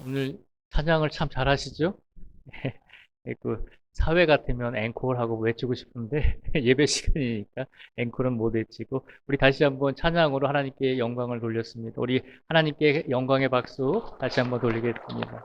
오늘 찬양을 참 잘하시죠? 그 사회 같으면 앵콜하고 외치고 싶은데 예배 시간이니까 앵콜은 못 외치고 우리 다시 한번 찬양으로 하나님께 영광을 돌렸습니다. 우리 하나님께 영광의 박수 다시 한번 돌리겠습니다.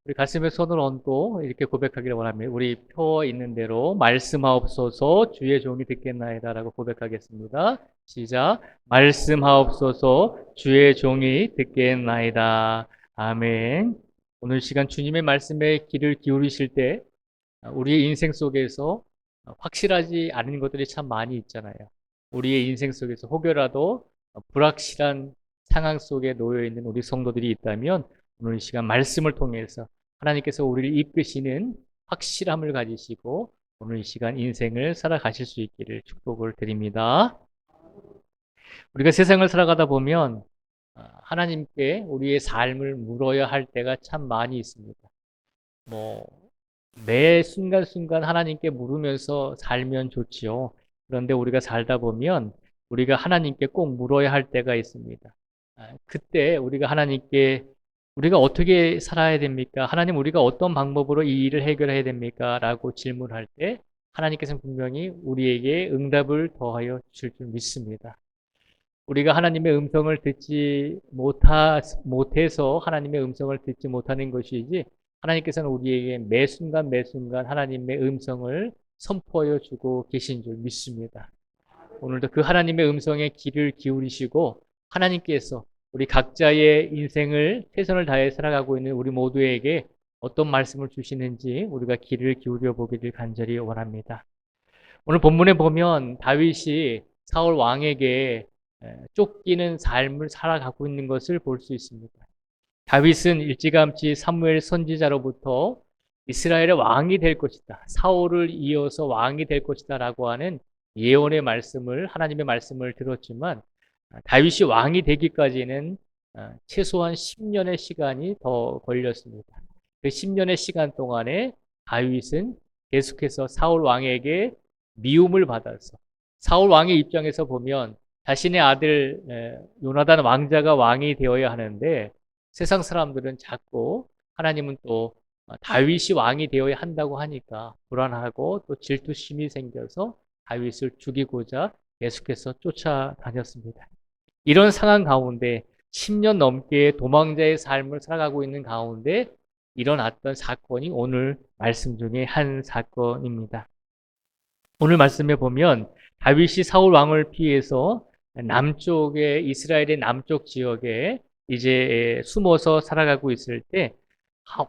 우리 가슴에 손을 얹고 이렇게 고백하기를 원합니다. 우리 표 있는 대로 말씀하옵소서 주의 종이 듣겠나이다라고 고백하겠습니다. 시작. 말씀하옵소서 주의 종이 듣겠나이다. 아멘. 오늘 시간 주님의 말씀에 귀를 기울이실 때 우리의 인생 속에서 확실하지 않은 것들이 참 많이 있잖아요. 우리의 인생 속에서 혹여라도 불확실한 상황 속에 놓여 있는 우리 성도들이 있다면 오늘 이 시간 말씀을 통해서 하나님께서 우리를 이끄시는 확실함을 가지시고 오늘 이 시간 인생을 살아가실 수 있기를 축복을 드립니다. 우리가 세상을 살아가다 보면 하나님께 우리의 삶을 물어야 할 때가 참 많이 있습니다. 뭐 매 순간순간 하나님께 물으면서 살면 좋지요. 그런데 우리가 살다 보면 우리가 하나님께 꼭 물어야 할 때가 있습니다. 그때 우리가 하나님께 우리가 어떻게 살아야 됩니까? 하나님, 우리가 어떤 방법으로 이 일을 해결해야 됩니까? 라고 질문할 때 하나님께서는 분명히 우리에게 응답을 더하여 주실 줄 믿습니다. 우리가 하나님의 음성을 듣지 못해서 하나님의 음성을 듣지 못하는 것이지 하나님께서는 우리에게 매 순간 매 순간 하나님의 음성을 선포하여 주고 계신 줄 믿습니다. 오늘도 그 하나님의 음성에 귀를 기울이시고 하나님께서 우리 각자의 인생을 최선을 다해 살아가고 있는 우리 모두에게 어떤 말씀을 주시는지 우리가 귀를 기울여 보기를 간절히 원합니다. 오늘 본문에 보면 다윗이 사울 왕에게 쫓기는 삶을 살아가고 있는 것을 볼 수 있습니다. 다윗은 일찌감치 사무엘 선지자로부터 이스라엘의 왕이 될 것이다. 사울을 이어서 왕이 될 것이다 라고 하는 예언의 말씀을 하나님의 말씀을 들었지만 다윗이 왕이 되기까지는 최소한 10년의 시간이 더 걸렸습니다. 그 10년의 시간 동안에 다윗은 계속해서 사울 왕에게 미움을 받아서 사울 왕의 입장에서 보면 자신의 아들 요나단 왕자가 왕이 되어야 하는데 세상 사람들은 자꾸 하나님은 또 다윗이 왕이 되어야 한다고 하니까 불안하고 또 질투심이 생겨서 다윗을 죽이고자 계속해서 쫓아다녔습니다. 이런 상황 가운데 10년 넘게 도망자의 삶을 살아가고 있는 가운데 일어났던 사건이 오늘 말씀 중에 한 사건입니다. 오늘 말씀에 보면 다윗이 사울 왕을 피해서 남쪽에 이스라엘의 남쪽 지역에 이제 숨어서 살아가고 있을 때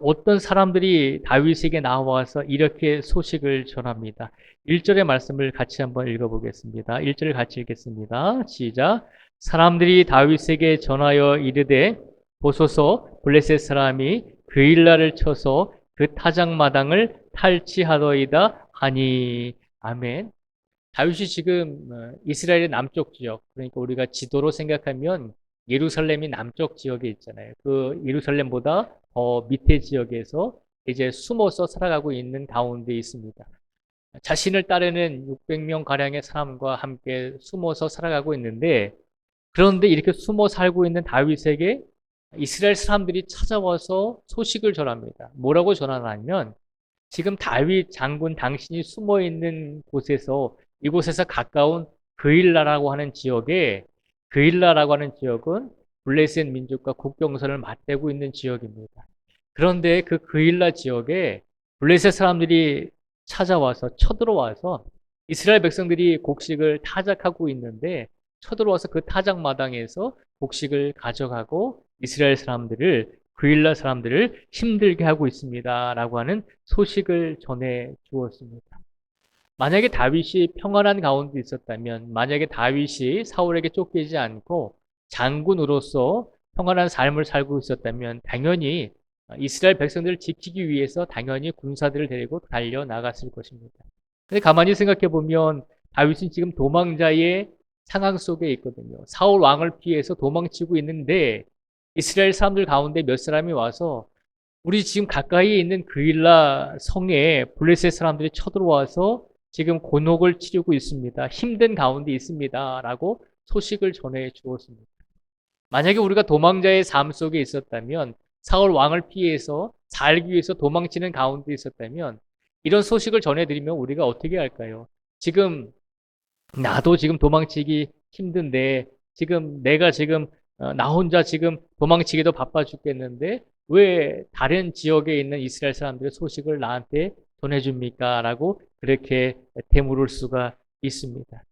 어떤 사람들이 다윗에게 나와서 이렇게 소식을 전합니다. 1절의 말씀을 같이 한번 읽어보겠습니다. 1절을 같이 읽겠습니다. 시작. 사람들이 다윗에게 전하여 이르되 보소서 블레셋 사람이 그일라를 쳐서 그 타작마당을 탈취하더이다 하니. 아멘. 다윗이 지금 이스라엘의 남쪽 지역, 그러니까 우리가 지도로 생각하면 예루살렘이 남쪽 지역에 있잖아요. 그 예루살렘보다 더 밑에 지역에서 이제 숨어서 살아가고 있는 가운데 있습니다. 자신을 따르는 600명 가량의 사람과 함께 숨어서 살아가고 있는데 그런데 이렇게 숨어 살고 있는 다윗에게 이스라엘 사람들이 찾아와서 소식을 전합니다. 뭐라고 전하냐면 지금 다윗 장군 당신이 숨어 있는 곳에서 이곳에서 가까운 그일라라고 하는 지역에 그일라라고 하는 지역은 블레셋 민족과 국경선을 맞대고 있는 지역입니다. 그런데 그 그일라 지역에 블레셋 사람들이 찾아와서 쳐들어와서 이스라엘 백성들이 곡식을 타작하고 있는데 쳐들어와서 그 타작 마당에서 곡식을 가져가고 이스라엘 사람들을 그일라 사람들을 힘들게 하고 있습니다 라고 하는 소식을 전해 주었습니다. 만약에 다윗이 평안한 가운데 있었다면, 만약에 다윗이 사울에게 쫓기지 않고 장군으로서 평안한 삶을 살고 있었다면 당연히 이스라엘 백성들을 지키기 위해서 당연히 군사들을 데리고 달려나갔을 것입니다. 근데 가만히 생각해 보면 다윗은 지금 도망자의 상황 속에 있거든요. 사울 왕을 피해서 도망치고 있는데 이스라엘 사람들 가운데 몇 사람이 와서 우리 지금 가까이에 있는 그일라 성에 블레셋 사람들이 쳐들어와서 지금 곤혹을 치르고 있습니다. 힘든 가운데 있습니다. 라고 소식을 전해 주었습니다. 만약에 우리가 도망자의 삶 속에 있었다면, 사울 왕을 피해서 살기 위해서 도망치는 가운데 있었다면, 이런 소식을 전해드리면 우리가 어떻게 할까요? 지금 나도 지금 도망치기 힘든데, 지금 내가 지금 나 혼자 지금 도망치기도 바빠 죽겠는데 왜 다른 지역에 있는 이스라엘 사람들의 소식을 나한테 전해줍니까? 라고 그렇게 되물을 수가 있습니다.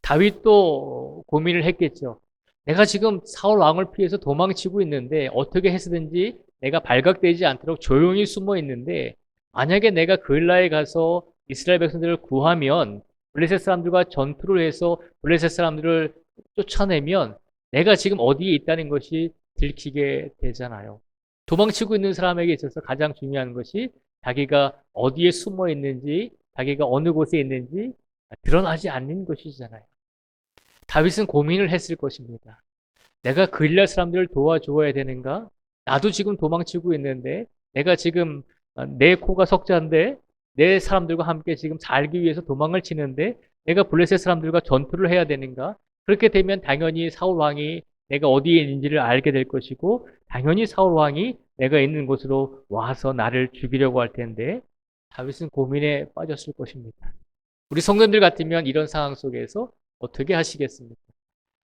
다윗도 고민을 했겠죠. 내가 지금 사울 왕을 피해서 도망치고 있는데 어떻게 해서든지 내가 발각되지 않도록 조용히 숨어 있는데, 만약에 내가 그일라에 가서 이스라엘 백성들을 구하면, 블레셋 사람들과 전투를 해서 블레셋 사람들을 쫓아내면 내가 지금 어디에 있다는 것이 들키게 되잖아요. 도망치고 있는 사람에게 있어서 가장 중요한 것이 자기가 어디에 숨어 있는지, 자기가 어느 곳에 있는지 드러나지 않는 것이잖아요. 다윗은 고민을 했을 것입니다. 내가 그일라 사람들을 도와줘야 되는가? 나도 지금 도망치고 있는데, 내가 지금 내 코가 석자인데 내 사람들과 함께 지금 살기 위해서 도망을 치는데 내가 블레셋 사람들과 전투를 해야 되는가? 그렇게 되면 당연히 사울 왕이 내가 어디에 있는지를 알게 될 것이고, 당연히 사울 왕이 내가 있는 곳으로 와서 나를 죽이려고 할 텐데, 다윗은 고민에 빠졌을 것입니다. 우리 성도님들 같으면 이런 상황 속에서 어떻게 하시겠습니까?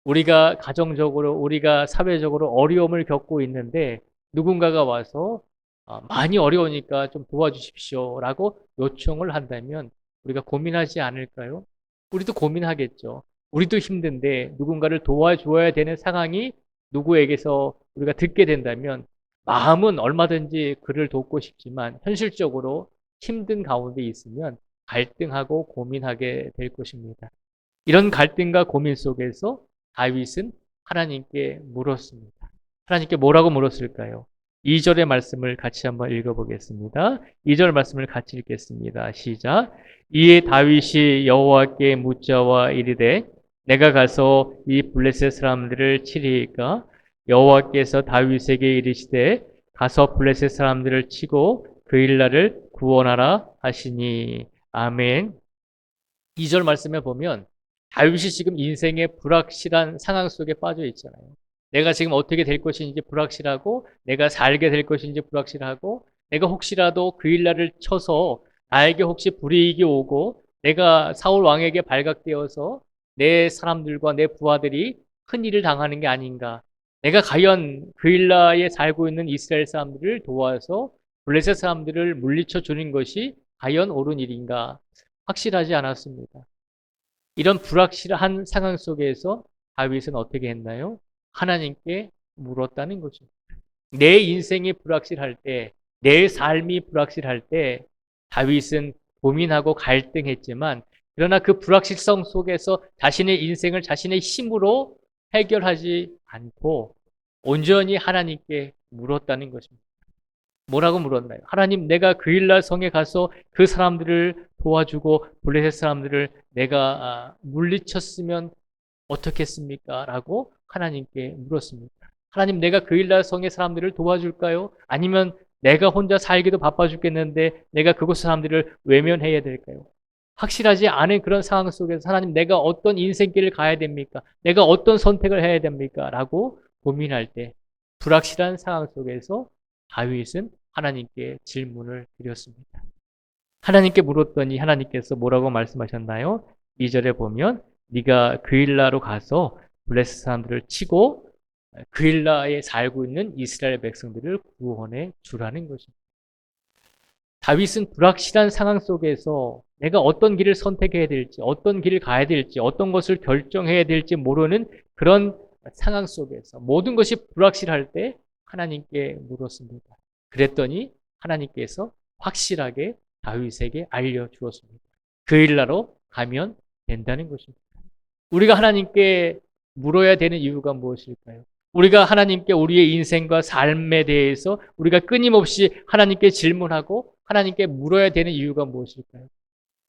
우리가 가정적으로, 우리가 사회적으로 어려움을 겪고 있는데 누군가가 와서 많이 어려우니까 좀 도와주십시오라고 요청을 한다면 우리가 고민하지 않을까요? 우리도 고민하겠죠. 우리도 힘든데 누군가를 도와줘야 되는 상황이 누구에게서 우리가 듣게 된다면 마음은 얼마든지 그를 돕고 싶지만 현실적으로 힘든 가운데 있으면 갈등하고 고민하게 될 것입니다. 이런 갈등과 고민 속에서 다윗은 하나님께 물었습니다. 하나님께 뭐라고 물었을까요? 2절의 말씀을 같이 한번 읽어보겠습니다. 2절 말씀을 같이 읽겠습니다. 시작. 이에 다윗이 여호와께 묻자와 이르되 내가 가서 이 블레셋 사람들을 치리이까? 여호와께서 다윗에게 이르시되 가서 블레셋 사람들을 치고 그 일날을 구원하라 하시니. 아멘. 2절 말씀에 보면 다윗이 지금 인생의 불확실한 상황 속에 빠져 있잖아요. 내가 지금 어떻게 될 것인지 불확실하고, 내가 살게 될 것인지 불확실하고, 내가 혹시라도 그 일날을 쳐서 나에게 혹시 불이익이 오고 내가 사울 왕에게 발각되어서 내 사람들과 내 부하들이 큰 일을 당하는 게 아닌가. 내가 과연 그 일라에 살고 있는 이스라엘 사람들을 도와서 블레셋 사람들을 물리쳐 주는 것이 과연 옳은 일인가? 확실하지 않았습니다. 이런 불확실한 상황 속에서 다윗은 어떻게 했나요? 하나님께 물었다는 거죠. 내 인생이 불확실할 때, 내 삶이 불확실할 때 다윗은 고민하고 갈등했지만, 그러나 그 불확실성 속에서 자신의 인생을 자신의 힘으로 해결하지 않고 온전히 하나님께 물었다는 것입니다. 뭐라고 물었나요? 하나님, 내가 그일라 성에 가서 그 사람들을 도와주고 블레셋 사람들을 내가 물리쳤으면 어떻겠습니까? 라고 하나님께 물었습니다. 하나님, 내가 그일라 성의 사람들을 도와줄까요? 아니면 내가 혼자 살기도 바빠 죽겠는데 내가 그곳 사람들을 외면해야 될까요? 확실하지 않은 그런 상황 속에서 하나님, 내가 어떤 인생길을 가야 됩니까? 내가 어떤 선택을 해야 됩니까? 라고 고민할 때 불확실한 상황 속에서 다윗은 하나님께 질문을 드렸습니다. 하나님께 물었더니 하나님께서 뭐라고 말씀하셨나요? 2절에 보면 네가 그일라로 가서 블레셋 사람들을 치고 그일라에 살고 있는 이스라엘 백성들을 구원해 주라는 것입니다. 다윗은 불확실한 상황 속에서 내가 어떤 길을 선택해야 될지, 어떤 길을 가야 될지, 어떤 것을 결정해야 될지 모르는 그런 상황 속에서 모든 것이 불확실할 때 하나님께 물었습니다. 그랬더니 하나님께서 확실하게 다윗에게 알려주었습니다. 그일라로 가면 된다는 것입니다. 우리가 하나님께 물어야 되는 이유가 무엇일까요? 우리가 하나님께 우리의 인생과 삶에 대해서 우리가 끊임없이 하나님께 질문하고 하나님께 물어야 되는 이유가 무엇일까요?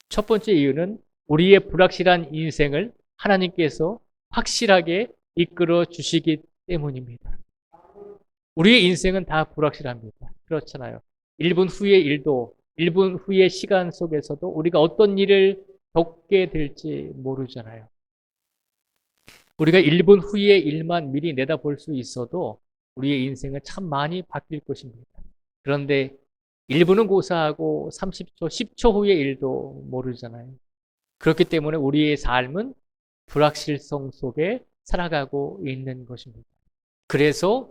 첫 번째 이유는 우리의 불확실한 인생을 하나님께서 확실하게 이끌어 주시기 때문입니다. 우리의 인생은 다 불확실합니다. 그렇잖아요. 1분 후의 일도, 1분 후의 시간 속에서도 우리가 어떤 일을 겪게 될지 모르잖아요. 우리가 1분 후의 일만 미리 내다볼 수 있어도 우리의 인생은 참 많이 바뀔 것입니다. 그런데 1분은 고사하고 30초, 10초 후의 일도 모르잖아요. 그렇기 때문에 우리의 삶은 불확실성 속에 살아가고 있는 것입니다. 그래서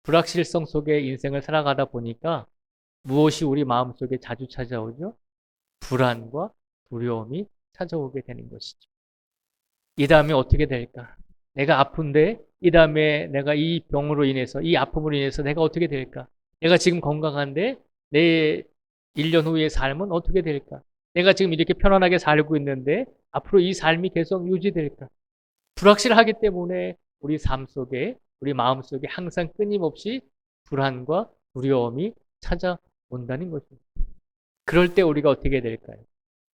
불확실성 속에 인생을 살아가다 보니까 무엇이 우리 마음속에 자주 찾아오죠? 불안과 두려움이 찾아오게 되는 것이죠. 이 다음에 어떻게 될까? 내가 아픈데 이 다음에 내가 이 병으로 인해서 이 아픔으로 인해서 내가 어떻게 될까? 내가 지금 건강한데 내 1년 후의 삶은 어떻게 될까? 내가 지금 이렇게 편안하게 살고 있는데 앞으로 이 삶이 계속 유지될까? 불확실하기 때문에 우리 삶 속에 우리 마음 속에 항상 끊임없이 불안과 두려움이 찾아온다는 것입니다. 그럴 때 우리가 어떻게 될까요?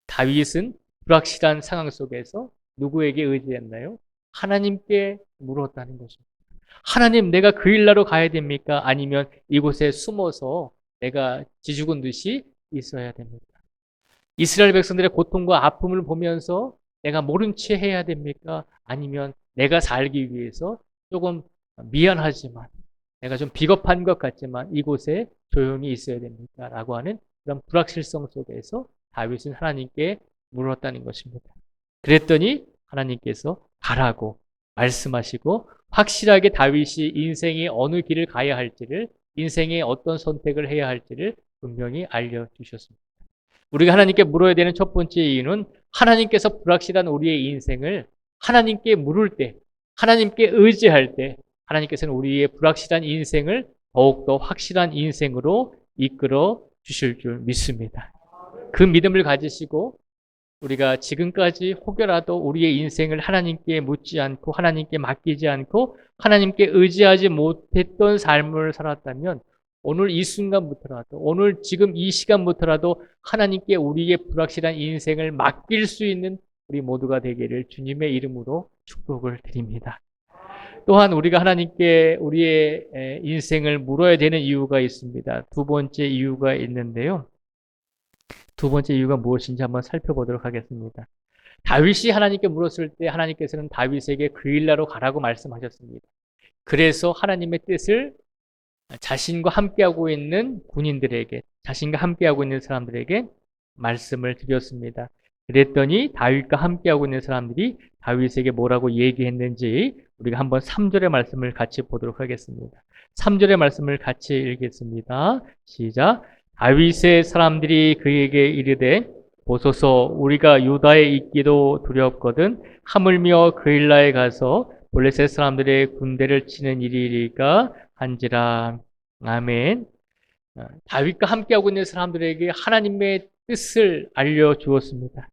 다윗은 불확실한 상황 속에서 누구에게 의지했나요? 하나님께 물었다는 것입니다. 하나님, 내가 그 일나로 가야 됩니까? 아니면 이곳에 숨어서 내가 지죽은 듯이 있어야 됩니까? 이스라엘 백성들의 고통과 아픔을 보면서 내가 모른 채 해야 됩니까? 아니면 내가 살기 위해서 조금 미안하지만 내가 좀 비겁한 것 같지만 이곳에 조용히 있어야 됩니까? 라고 하는 그런 불확실성 속에서 다윗은 하나님께 물었다는 것입니다. 그랬더니 하나님께서 가라고 말씀하시고 확실하게 다윗이 인생의 어느 길을 가야 할지를 인생의 어떤 선택을 해야 할지를 분명히 알려주셨습니다. 우리가 하나님께 물어야 되는 첫 번째 이유는 하나님께서 불확실한 우리의 인생을 하나님께 물을 때, 하나님께 의지할 때 하나님께서는 우리의 불확실한 인생을 더욱더 확실한 인생으로 이끌어 주실 줄 믿습니다. 그 믿음을 가지시고 우리가 지금까지 혹여라도 우리의 인생을 하나님께 묻지 않고 하나님께 맡기지 않고 하나님께 의지하지 못했던 삶을 살았다면 오늘 이 순간부터라도 오늘 지금 이 시간부터라도 하나님께 우리의 불확실한 인생을 맡길 수 있는 우리 모두가 되기를 주님의 이름으로 축복을 드립니다. 또한 우리가 하나님께 우리의 인생을 물어야 되는 이유가 있습니다. 두 번째 이유가 있는데요. 두 번째 이유가 무엇인지 한번 살펴보도록 하겠습니다. 다윗이 하나님께 물었을 때 하나님께서는 다윗에게 그 일나로 가라고 말씀하셨습니다. 그래서 하나님의 뜻을 자신과 함께하고 있는 군인들에게, 자신과 함께하고 있는 사람들에게 말씀을 드렸습니다. 그랬더니 다윗과 함께하고 있는 사람들이 다윗에게 뭐라고 얘기했는지 우리가 한번 3절의 말씀을 같이 보도록 하겠습니다. 3절의 말씀을 같이 읽겠습니다. 시작. 다윗의 사람들이 그에게 이르되 보소서 우리가 유다에 있기도 두렵거든 하물며 그일라에 가서 블레셋 사람들의 군대를 치는 일이리까 한지라. 아멘. 다윗과 함께하고 있는 사람들에게 하나님의 뜻을 알려주었습니다.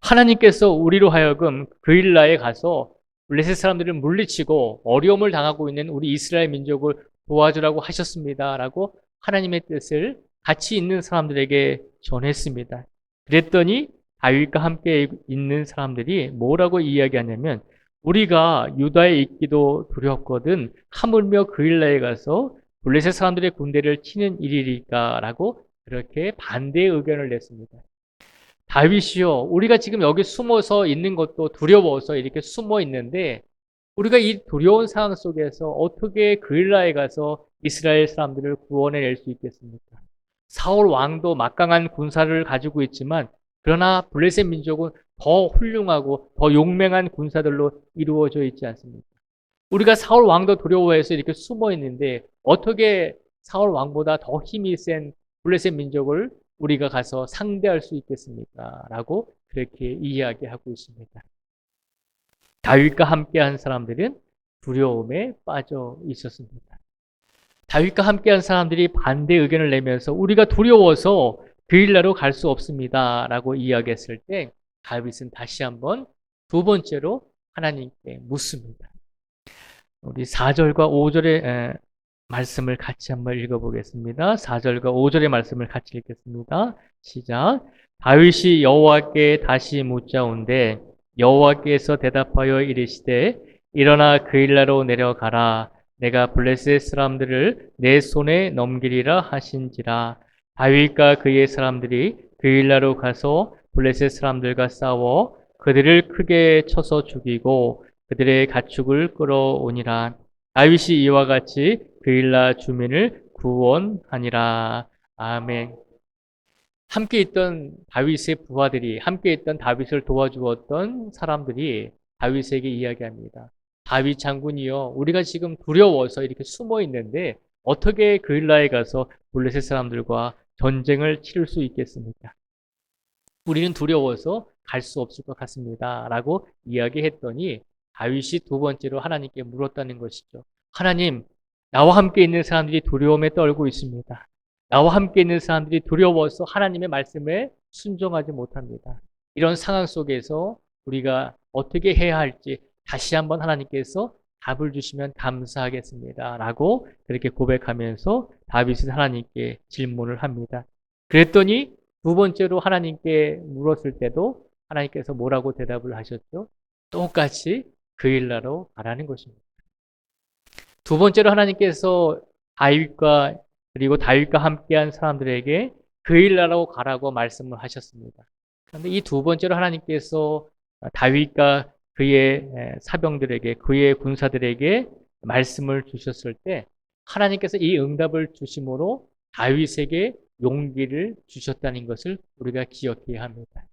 하나님께서 우리로 하여금 그일라에 가서 블레셋 사람들을 물리치고 어려움을 당하고 있는 우리 이스라엘 민족을 도와주라고 하셨습니다. 라고 하나님의 뜻을 같이 있는 사람들에게 전했습니다. 그랬더니 다윗과 함께 있는 사람들이 뭐라고 이야기하냐면 우리가 유다에 있기도 두렵거든 하물며 그일라에 가서 블레셋 사람들의 군대를 치는 일이니까 라고 그렇게 반대의 의견을 냈습니다. 다윗이요, 우리가 지금 여기 숨어서 있는 것도 두려워서 이렇게 숨어 있는데 우리가 이 두려운 상황 속에서 어떻게 그일라에 가서 이스라엘 사람들을 구원해낼 수 있겠습니까? 사울 왕도 막강한 군사를 가지고 있지만 그러나 블레셋 민족은 더 훌륭하고 더 용맹한 군사들로 이루어져 있지 않습니까? 우리가 사울 왕도 두려워해서 이렇게 숨어 있는데 어떻게 사울 왕보다 더 힘이 센 블레셋 민족을 우리가 가서 상대할 수 있겠습니까? 라고 그렇게 이야기하고 있습니다. 다윗과 함께한 사람들은 두려움에 빠져 있었습니다. 다윗과 함께한 사람들이 반대 의견을 내면서 우리가 두려워서 그일라로 갈 수 없습니다. 라고 이야기했을 때 다윗은 다시 한번 두 번째로 하나님께 묻습니다. 우리 4절과 5절의 말씀을 같이 한번 읽어보겠습니다. 4절과 5절의 말씀을 같이 읽겠습니다. 시작. 다윗이 여호와께 다시 묻자온데 여호와께서 대답하여 이르시되 일어나 그일라로 내려가라. 내가 블레셋 사람들을 내 손에 넘기리라 하신지라. 다윗과 그의 사람들이 그일라로 가서 블레셋 사람들과 싸워 그들을 크게 쳐서 죽이고 그들의 가축을 끌어오니라. 다윗이 이와 같이 그일라 주민을 구원하니라. 아멘. 함께 있던 다윗의 부하들이, 함께 있던 다윗을 도와주었던 사람들이 다윗에게 이야기합니다. 다윗 장군이여, 우리가 지금 두려워서 이렇게 숨어 있는데 어떻게 그일라에 가서 블레셋 사람들과 전쟁을 치를 수 있겠습니까? 우리는 두려워서 갈 수 없을 것 같습니다. 라고 이야기했더니 다윗이 두 번째로 하나님께 물었다는 것이죠. 하나님, 나와 함께 있는 사람들이 두려움에 떨고 있습니다. 나와 함께 있는 사람들이 두려워서 하나님의 말씀에 순종하지 못합니다. 이런 상황 속에서 우리가 어떻게 해야 할지 다시 한번 하나님께서 답을 주시면 감사하겠습니다. 라고 그렇게 고백하면서 다윗은 하나님께 질문을 합니다. 그랬더니 두 번째로 하나님께 물었을 때도 하나님께서 뭐라고 대답을 하셨죠? 똑같이 그일라로 가라는 것입니다. 두 번째로 하나님께서 다윗과 그리고 다윗과 함께한 사람들에게 그일라로 가라고 말씀을 하셨습니다. 그런데 이 두 번째로 하나님께서 다윗과 그의 사병들에게, 그의 군사들에게 말씀을 주셨을 때 하나님께서 이 응답을 주심으로 다윗에게 용기를 주셨다는 것을 우리가 기억해야 합니다.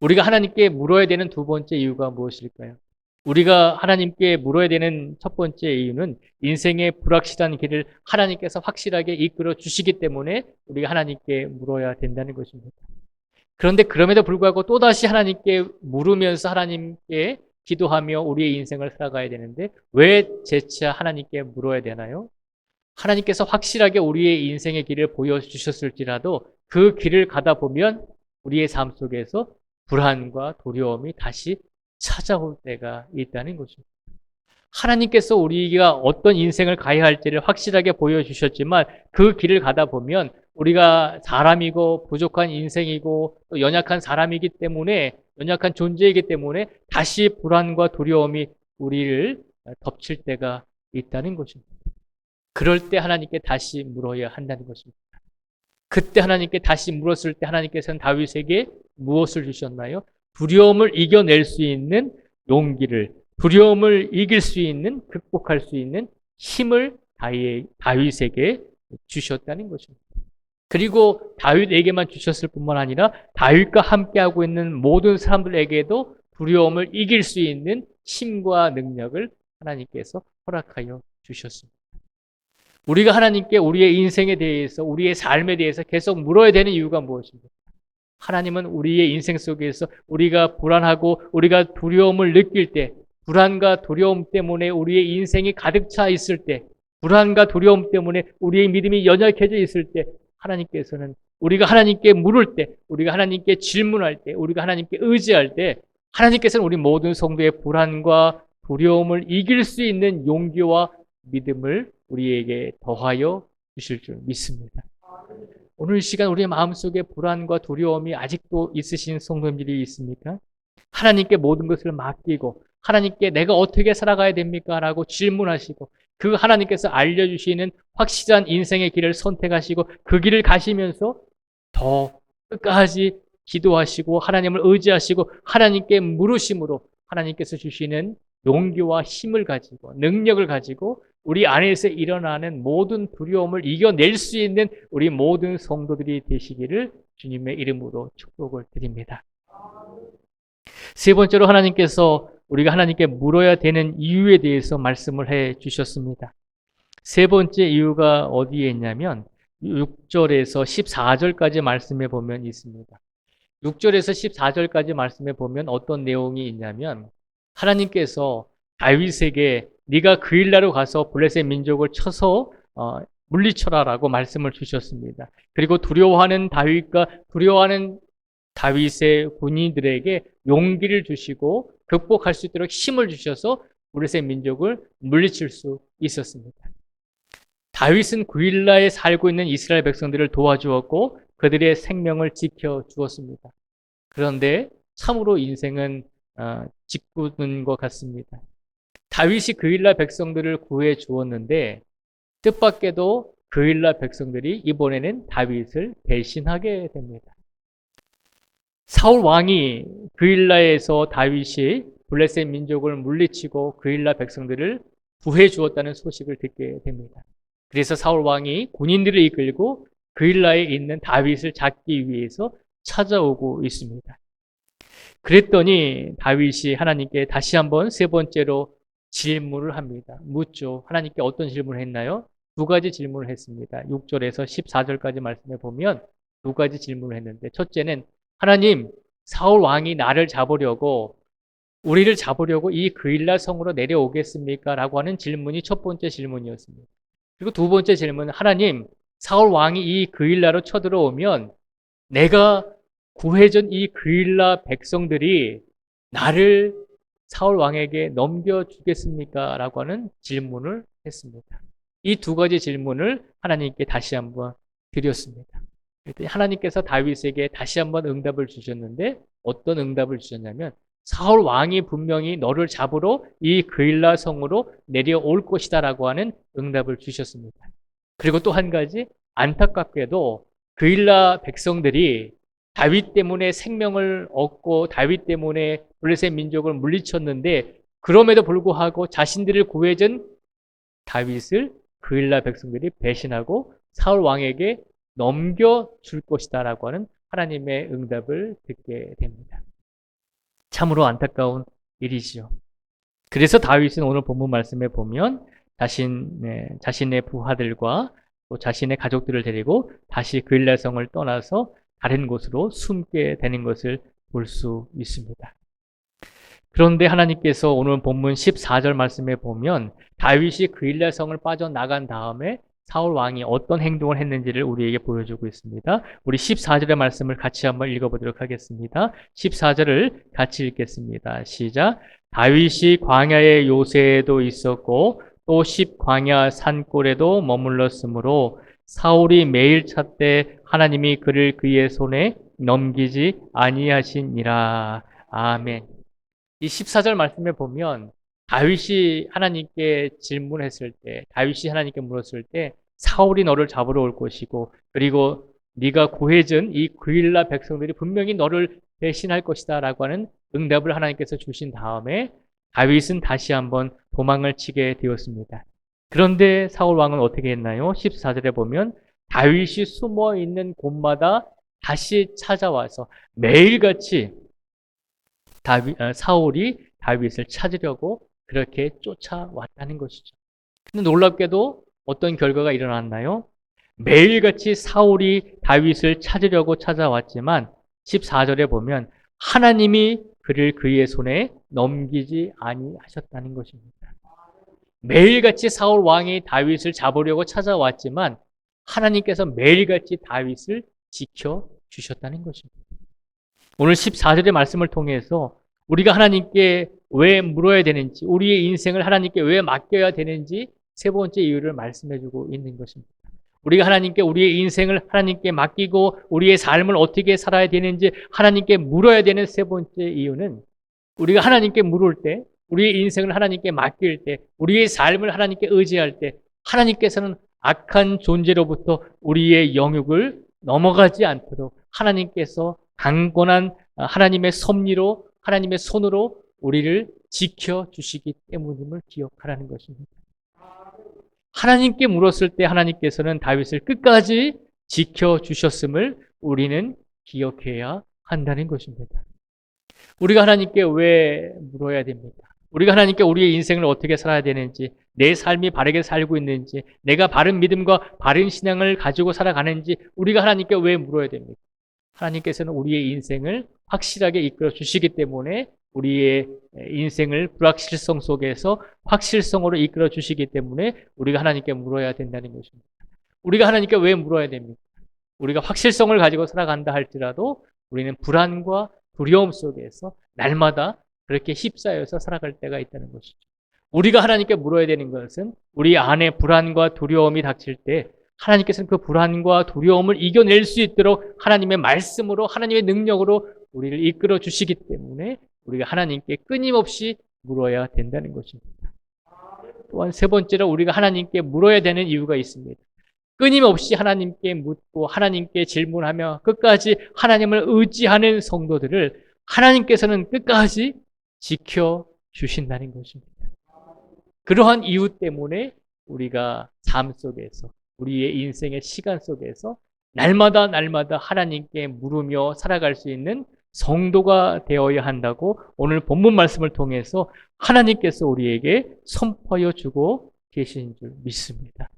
우리가 하나님께 물어야 되는 두 번째 이유가 무엇일까요? 우리가 하나님께 물어야 되는 첫 번째 이유는 인생의 불확실한 길을 하나님께서 확실하게 이끌어 주시기 때문에 우리가 하나님께 물어야 된다는 것입니다. 그런데 그럼에도 불구하고 또다시 하나님께 물으면서 하나님께 기도하며 우리의 인생을 살아가야 되는데 왜 재차 하나님께 물어야 되나요? 하나님께서 확실하게 우리의 인생의 길을 보여주셨을지라도 그 길을 가다 보면 우리의 삶 속에서 불안과 두려움이 다시 찾아올 때가 있다는 것입니다. 하나님께서 우리가 어떤 인생을 가야 할지를 확실하게 보여주셨지만 그 길을 가다 보면 우리가 사람이고 부족한 인생이고 또 연약한 사람이기 때문에 연약한 존재이기 때문에 다시 불안과 두려움이 우리를 덮칠 때가 있다는 것입니다. 그럴 때 하나님께 다시 물어야 한다는 것입니다. 그때 하나님께 다시 물었을 때 하나님께서는 다윗에게 무엇을 주셨나요? 두려움을 이겨낼 수 있는 용기를, 두려움을 이길 수 있는, 극복할 수 있는 힘을 다윗에게 주셨다는 것입니다. 그리고 다윗에게만 주셨을 뿐만 아니라 다윗과 함께하고 있는 모든 사람들에게도 두려움을 이길 수 있는 힘과 능력을 하나님께서 허락하여 주셨습니다. 우리가 하나님께 우리의 인생에 대해서, 우리의 삶에 대해서 계속 물어야 되는 이유가 무엇입니까? 하나님은 우리의 인생 속에서 우리가 불안하고 우리가 두려움을 느낄 때, 불안과 두려움 때문에 우리의 인생이 가득 차 있을 때, 불안과 두려움 때문에 우리의 믿음이 연약해져 있을 때, 하나님께서는 우리가 하나님께 물을 때, 우리가 하나님께 질문할 때, 우리가 하나님께 의지할 때, 하나님께서는 우리 모든 성도의 불안과 두려움을 이길 수 있는 용기와 믿음을 우리에게 더하여 주실 줄 믿습니다. 오늘 이 시간 우리의 마음속에 불안과 두려움이 아직도 있으신 성도님들이 있습니까? 하나님께 모든 것을 맡기고 하나님께 내가 어떻게 살아가야 됩니까? 라고 질문하시고 그 하나님께서 알려주시는 확실한 인생의 길을 선택하시고 그 길을 가시면서 더 끝까지 기도하시고 하나님을 의지하시고 하나님께 물으심으로 하나님께서 주시는 용기와 힘을 가지고 능력을 가지고 우리 안에서 일어나는 모든 두려움을 이겨낼 수 있는 우리 모든 성도들이 되시기를 주님의 이름으로 축복을 드립니다. 세 번째로 하나님께서 우리가 하나님께 물어야 되는 이유에 대해서 말씀을 해 주셨습니다. 세 번째 이유가 어디에 있냐면 6절에서 14절까지 말씀해 보면 있습니다. 6절에서 14절까지 말씀해 보면 어떤 내용이 있냐면 하나님께서 다윗에게 네가 그일라로 가서 블레셋 민족을 쳐서 물리쳐라라고 말씀을 주셨습니다. 그리고 두려워하는 다윗과 두려워하는 다윗의 군인들에게 용기를 주시고 극복할 수 있도록 힘을 주셔서 블레셋 민족을 물리칠 수 있었습니다. 다윗은 그일라에 살고 있는 이스라엘 백성들을 도와주었고 그들의 생명을 지켜주었습니다. 그런데 참으로 인생은 짓궂은 것 같습니다. 다윗이 그일라 백성들을 구해 주었는데 뜻밖에도 그일라 백성들이 이번에는 다윗을 배신하게 됩니다. 사울 왕이 그일라에서 다윗이 블레셋 민족을 물리치고 그일라 백성들을 구해 주었다는 소식을 듣게 됩니다. 그래서 사울 왕이 군인들을 이끌고 그일라에 있는 다윗을 잡기 위해서 찾아오고 있습니다. 그랬더니 다윗이 하나님께 다시 한번 세 번째로 질문을 합니다. 묻죠. 하나님께 어떤 질문을 했나요? 두 가지 질문을 했습니다. 6절에서 14절까지 말씀해 보면 두 가지 질문을 했는데, 첫째는 하나님, 사울 왕이 나를 잡으려고, 우리를 잡으려고 이 그일라 성으로 내려오겠습니까? 라고 하는 질문이 첫 번째 질문이었습니다. 그리고 두 번째 질문은 하나님, 사울 왕이 이 그일라로 쳐들어오면 내가 구해준 이 그일라 백성들이 나를 사울 왕에게 넘겨주겠습니까? 라고 하는 질문을 했습니다. 이 두 가지 질문을 하나님께 다시 한번 드렸습니다. 하나님께서 다윗에게 다시 한번 응답을 주셨는데, 어떤 응답을 주셨냐면 사울 왕이 분명히 너를 잡으러 이 그일라 성으로 내려올 것이다 라고 하는 응답을 주셨습니다. 그리고 또 한 가지, 안타깝게도 그일라 백성들이 다윗 때문에 생명을 얻고 다윗 때문에 블레셋 민족을 물리쳤는데, 그럼에도 불구하고 자신들을 구해준 다윗을 그일라 백성들이 배신하고 사울 왕에게 넘겨줄 것이다 라고 하는 하나님의 응답을 듣게 됩니다. 참으로 안타까운 일이지요. 그래서 다윗은 오늘 본문 말씀에 보면 자신의 부하들과 또 자신의 가족들을 데리고 다시 그일라 성을 떠나서 다른 곳으로 숨게 되는 것을 볼 수 있습니다. 그런데 하나님께서 오늘 본문 14절 말씀에 보면 다윗이 그일라 성을 빠져나간 다음에 사울 왕이 어떤 행동을 했는지를 우리에게 보여주고 있습니다. 우리 14절의 말씀을 같이 한번 읽어보도록 하겠습니다. 14절을 같이 읽겠습니다. 시작. 다윗이 광야의 요새에도 있었고 또 십광야 산골에도 머물렀으므로 사울이 매일 찾되 하나님이 그를 그의 손에 넘기지 아니하시니라. 아멘. 이 14절 말씀에 보면 다윗이 하나님께 질문했을 때, 다윗이 하나님께 물었을 때 사울이 너를 잡으러 올 것이고 그리고 네가 구해준 이 그일라 백성들이 분명히 너를 배신할 것이다 라고 하는 응답을 하나님께서 주신 다음에 다윗은 다시 한번 도망을 치게 되었습니다. 그런데 사울 왕은 어떻게 했나요? 14절에 보면 다윗이 숨어 있는 곳마다 다시 찾아와서 매일같이 사울이 다윗을 찾으려고 그렇게 쫓아왔다는 것이죠. 근데 놀랍게도 어떤 결과가 일어났나요? 매일같이 사울이 다윗을 찾으려고 찾아왔지만 14절에 보면 하나님이 그를 그의 손에 넘기지 아니하셨다는 것입니다. 매일같이 사울 왕이 다윗을 잡으려고 찾아왔지만 하나님께서 매일같이 다윗을 지켜주셨다는 것입니다. 오늘 14절의 말씀을 통해서 우리가 하나님께 왜 물어야 되는지, 우리의 인생을 하나님께 왜 맡겨야 되는지 세 번째 이유를 말씀해주고 있는 것입니다. 우리가 하나님께 우리의 인생을 하나님께 맡기고 우리의 삶을 어떻게 살아야 되는지 하나님께 물어야 되는 세 번째 이유는 우리가 하나님께 물을 때, 우리의 인생을 하나님께 맡길 때, 우리의 삶을 하나님께 의지할 때 하나님께서는 악한 존재로부터 우리의 영역을 넘어가지 않도록 하나님께서 강건한 하나님의 섭리로 하나님의 손으로 우리를 지켜주시기 때문임을 기억하라는 것입니다. 하나님께 물었을 때 하나님께서는 다윗을 끝까지 지켜주셨음을 우리는 기억해야 한다는 것입니다. 우리가 하나님께 왜 물어야 됩니까? 우리가 하나님께 우리의 인생을 어떻게 살아야 되는지, 내 삶이 바르게 살고 있는지, 내가 바른 믿음과 바른 신앙을 가지고 살아가는지 우리가 하나님께 왜 물어야 됩니까? 하나님께서는 우리의 인생을 확실하게 이끌어 주시기 때문에 우리의 인생을 불확실성 속에서 확실성으로 이끌어 주시기 때문에 우리가 하나님께 물어야 된다는 것입니다. 우리가 하나님께 왜 물어야 됩니까? 우리가 확실성을 가지고 살아간다 할지라도 우리는 불안과 두려움 속에서 날마다 그렇게 휩싸여서 살아갈 때가 있다는 것이죠. 우리가 하나님께 물어야 되는 것은 우리 안에 불안과 두려움이 닥칠 때 하나님께서는 그 불안과 두려움을 이겨낼 수 있도록 하나님의 말씀으로 하나님의 능력으로 우리를 이끌어 주시기 때문에 우리가 하나님께 끊임없이 물어야 된다는 것입니다. 또한 세 번째로 우리가 하나님께 물어야 되는 이유가 있습니다. 끊임없이 하나님께 묻고 하나님께 질문하며 끝까지 하나님을 의지하는 성도들을 하나님께서는 끝까지 지켜주신다는 것입니다. 그러한 이유 때문에 우리가 삶 속에서, 우리의 인생의 시간 속에서 날마다 하나님께 물으며 살아갈 수 있는 성도가 되어야 한다고 오늘 본문 말씀을 통해서 하나님께서 우리에게 선포하여 주고 계신 줄 믿습니다.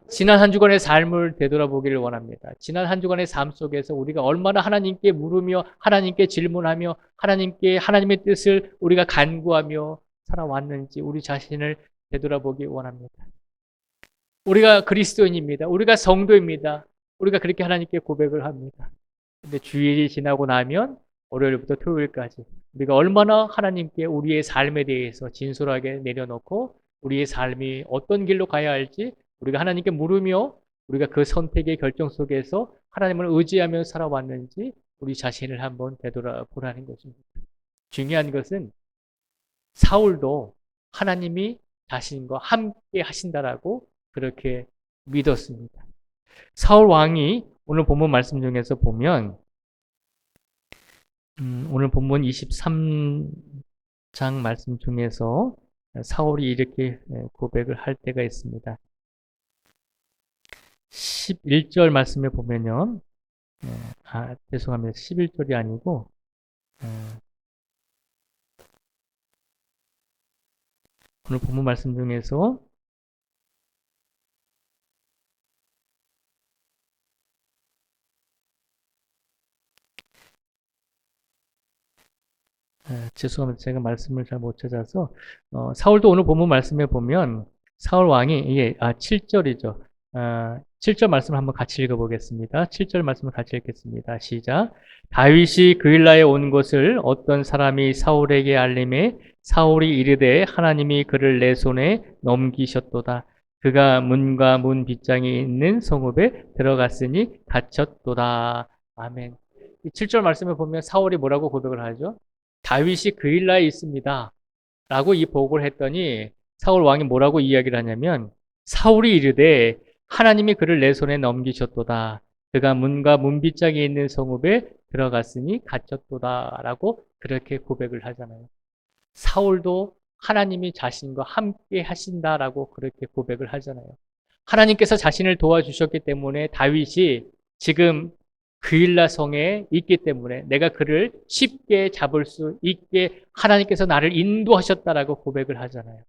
지난 한 주간의 삶을 되돌아보기를 원합니다. 지난 한 주간의 삶 속에서 우리가 얼마나 하나님께 물으며 하나님께 질문하며 하나님의 뜻을 우리가 간구하며 살아왔는지 우리 자신을 되돌아보기 원합니다. 우리가 그리스도인입니다. 우리가 성도입니다. 우리가 그렇게 하나님께 고백을 합니다. 근데 주일이 지나고 나면 월요일부터 토요일까지 우리가 얼마나 하나님께 우리의 삶에 대해서 진솔하게 내려놓고 우리의 삶이 어떤 길로 가야 할지 우리가 하나님께 물으며 우리가 그 선택의 결정 속에서 하나님을 의지하며 살아왔는지 우리 자신을 한번 되돌아보라는 것입니다. 중요한 것은 사울도 하나님이 자신과 함께 하신다라고 그렇게 믿었습니다. 사울 왕이 오늘 본문 말씀 중에서 보면 오늘 본문 23장 말씀 중에서 사울이 이렇게 고백을 할 때가 있습니다. 11절 말씀에 보면요. 죄송합니다. 11절이 아니고 오늘 본문 말씀 중에서 죄송합니다. 제가 말씀을 잘 못 찾아서 사울도 오늘 본문 말씀에 보면 사울 왕이 7절이죠. 7절 말씀을 한번 같이 읽어보겠습니다. 7절 말씀을 같이 읽겠습니다. 시작. 다윗이 그일라에 온 것을 어떤 사람이 사울에게 알림해 사울이 이르되 하나님이 그를 내 손에 넘기셨도다. 그가 문과 문 빗장이 있는 성읍에 들어갔으니 갇혔도다. 아멘. 이 7절 말씀을 보면 사울이 뭐라고 고백을 하죠? 다윗이 그일라에 있습니다. 라고 이 보고를 했더니 사울 왕이 뭐라고 이야기를 하냐면 사울이 이르되 하나님이 그를 내 손에 넘기셨도다. 그가 문과 문빗장이 있는 성읍에 들어갔으니 갇혔도다. 라고 그렇게 고백을 하잖아요. 사울도 하나님이 자신과 함께 하신다라고 그렇게 고백을 하잖아요. 하나님께서 자신을 도와주셨기 때문에 다윗이 지금 그일라 성에 있기 때문에 내가 그를 쉽게 잡을 수 있게 하나님께서 나를 인도하셨다라고 고백을 하잖아요.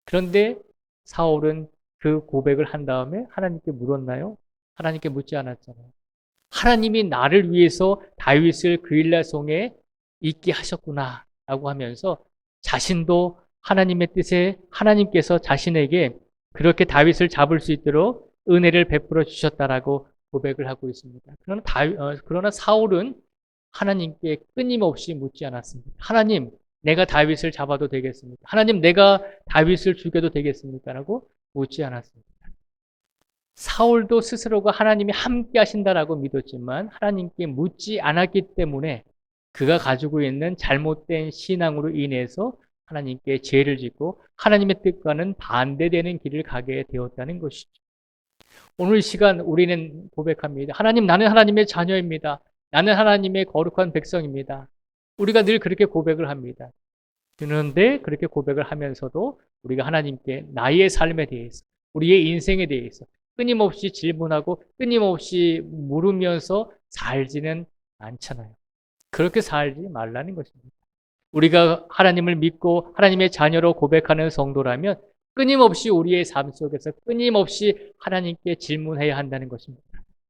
그런데 사울은 그 고백을 한 다음에 하나님께 물었나요? 하나님께 묻지 않았잖아요. 하나님이 나를 위해서 다윗을 그일라 성에 있게 하셨구나 라고 하면서 자신도 하나님의 뜻에 하나님께서 자신에게 그렇게 다윗을 잡을 수 있도록 은혜를 베풀어 주셨다라고 고백을 하고 있습니다. 그러나 사울은 하나님께 끊임없이 묻지 않았습니다. 하나님, 내가 다윗을 잡아도 되겠습니까? 하나님, 내가 다윗을 죽여도 되겠습니까? 라고 묻지 않았습니다. 사울도 스스로가 하나님이 함께 하신다라고 믿었지만 하나님께 묻지 않았기 때문에 그가 가지고 있는 잘못된 신앙으로 인해서 하나님께 죄를 짓고 하나님의 뜻과는 반대되는 길을 가게 되었다는 것이죠. 오늘 시간 우리는 고백합니다. 하나님, 나는 하나님의 자녀입니다. 나는 하나님의 거룩한 백성입니다. 우리가 늘 그렇게 고백을 합니다. 그런데 그렇게 고백을 하면서도 우리가 하나님께 나의 삶에 대해서, 우리의 인생에 대해서 끊임없이 질문하고 끊임없이 물으면서 살지는 않잖아요. 그렇게 살지 말라는 것입니다. 우리가 하나님을 믿고 하나님의 자녀로 고백하는 성도라면 끊임없이 우리의 삶 속에서 끊임없이 하나님께 질문해야 한다는 것입니다.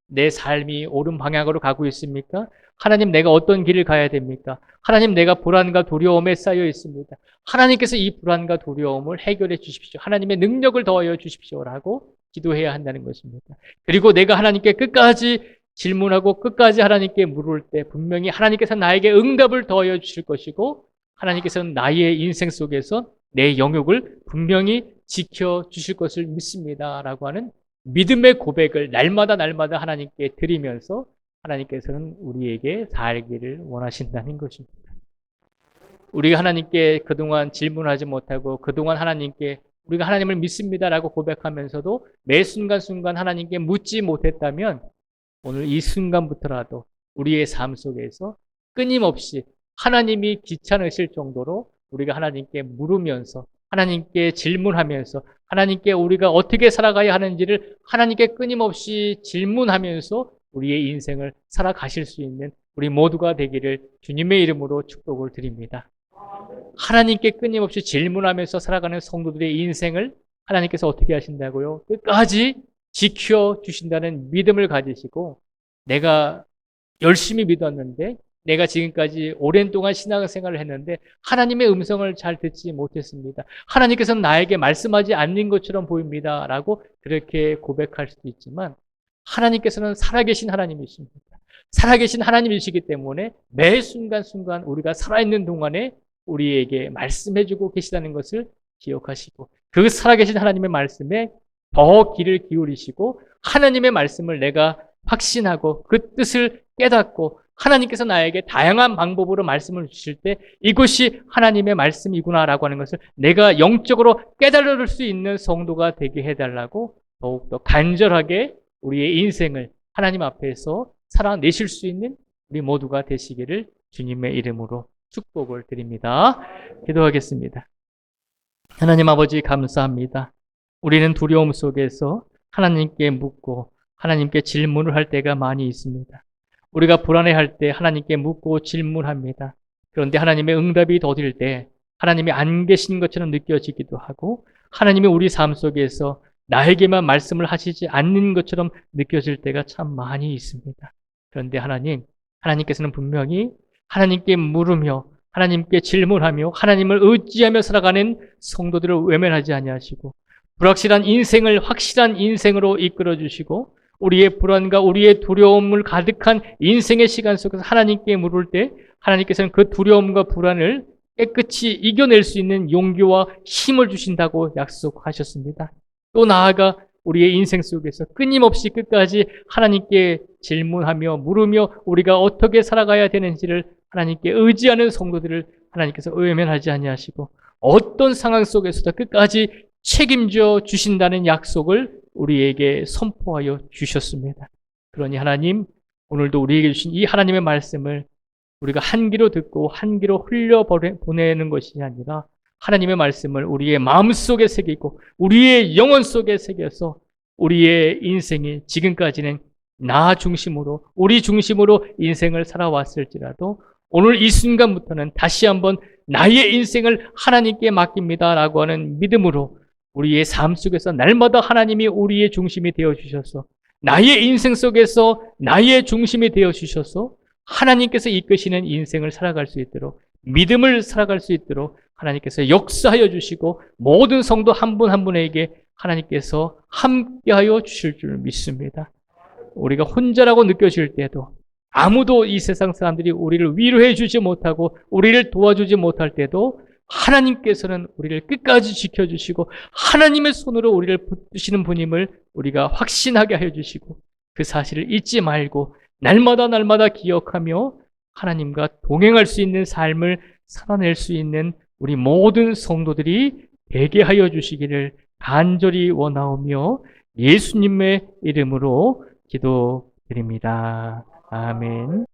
내 삶이 옳은 방향으로 가고 있습니까? 하나님, 내가 어떤 길을 가야 됩니까? 하나님, 내가 불안과 두려움에 쌓여 있습니다. 하나님께서 이 불안과 두려움을 해결해 주십시오. 하나님의 능력을 더하여 주십시오라고 기도해야 한다는 것입니다. 그리고 내가 하나님께 끝까지 질문하고 끝까지 하나님께 물을 때 분명히 하나님께서 나에게 응답을 더하여 주실 것이고 하나님께서는 나의 인생 속에서 내 영역을 분명히 지켜주실 것을 믿습니다. 라고 하는 믿음의 고백을 날마다 하나님께 드리면서 하나님께서는 우리에게 살기를 원하신다는 것입니다. 우리가 하나님께 그동안 질문하지 못하고 그동안 하나님께 우리가 하나님을 믿습니다라고 고백하면서도 매 순간순간 하나님께 묻지 못했다면 오늘 이 순간부터라도 우리의 삶 속에서 끊임없이 하나님이 귀찮으실 정도로 우리가 하나님께 물으면서 하나님께 질문하면서 하나님께 우리가 어떻게 살아가야 하는지를 하나님께 끊임없이 질문하면서 우리의 인생을 살아가실 수 있는 우리 모두가 되기를 주님의 이름으로 축복을 드립니다. 하나님께 끊임없이 질문하면서 살아가는 성도들의 인생을 하나님께서 어떻게 하신다고요? 끝까지 지켜주신다는 믿음을 가지시고, 내가 열심히 믿었는데, 내가 지금까지 오랜 동안 신앙생활을 했는데 하나님의 음성을 잘 듣지 못했습니다. 하나님께서는 나에게 말씀하지 않는 것처럼 보입니다. 라고 그렇게 고백할 수도 있지만, 하나님께서는 살아계신 하나님이십니다. 살아계신 하나님이시기 때문에 매 순간순간 우리가 살아있는 동안에 우리에게 말씀해주고 계시다는 것을 기억하시고, 그 살아계신 하나님의 말씀에 더 귀를 기울이시고, 하나님의 말씀을 내가 확신하고 그 뜻을 깨닫고, 하나님께서 나에게 다양한 방법으로 말씀을 주실 때 이것이 하나님의 말씀이구나라고 하는 것을 내가 영적으로 깨달을 수 있는 성도가 되게 해달라고 더욱더 간절하게 우리의 인생을 하나님 앞에서 살아내실 수 있는 우리 모두가 되시기를 주님의 이름으로 축복을 드립니다. 기도하겠습니다. 하나님 아버지 감사합니다. 우리는 두려움 속에서 하나님께 묻고 하나님께 질문을 할 때가 많이 있습니다. 우리가 불안해할 때 하나님께 묻고 질문합니다. 그런데 하나님의 응답이 더딜 때 하나님이 안 계신 것처럼 느껴지기도 하고, 하나님이 우리 삶 속에서 나에게만 말씀을 하시지 않는 것처럼 느껴질 때가 참 많이 있습니다. 그런데 하나님께서는 분명히 하나님께 물으며 하나님께 질문하며 하나님을 의지하며 살아가는 성도들을 외면하지 아니하시고, 불확실한 인생을 확실한 인생으로 이끌어 주시고, 우리의 불안과 우리의 두려움을 가득한 인생의 시간 속에서 하나님께 물을 때 하나님께서는 그 두려움과 불안을 깨끗이 이겨낼 수 있는 용기와 힘을 주신다고 약속하셨습니다. 또 나아가 우리의 인생 속에서 끊임없이 끝까지 하나님께 질문하며 물으며 우리가 어떻게 살아가야 되는지를 하나님께 의지하는 성도들을 하나님께서 외면하지 아니하시고, 어떤 상황 속에서도 끝까지 책임져 주신다는 약속을 우리에게 선포하여 주셨습니다. 그러니 하나님, 오늘도 우리에게 주신 이 하나님의 말씀을 우리가 한 귀로 듣고 한 귀로 흘려보내는 것이 아니라 하나님의 말씀을 우리의 마음속에 새기고 우리의 영혼 속에 새겨서 우리의 인생이 지금까지는 나 중심으로, 우리 중심으로 인생을 살아왔을지라도 오늘 이 순간부터는 다시 한번 나의 인생을 하나님께 맡깁니다라고 하는 믿음으로 우리의 삶 속에서 날마다 하나님이 우리의 중심이 되어주셔서, 나의 인생 속에서 나의 중심이 되어주셔서 하나님께서 이끄시는 인생을 살아갈 수 있도록, 믿음을 살아갈 수 있도록 하나님께서 역사하여 주시고, 모든 성도 한 분 한 분에게 하나님께서 함께하여 주실 줄 믿습니다. 우리가 혼자라고 느껴질 때도, 아무도 이 세상 사람들이 우리를 위로해 주지 못하고 우리를 도와주지 못할 때도 하나님께서는 우리를 끝까지 지켜주시고 하나님의 손으로 우리를 붙드시는 분임을 우리가 확신하게 하여 주시고, 그 사실을 잊지 말고 날마다 기억하며 하나님과 동행할 수 있는 삶을 살아낼 수 있는 우리 모든 성도들이 되게 하여 주시기를 간절히 원하오며 예수님의 이름으로 기도드립니다. 아멘.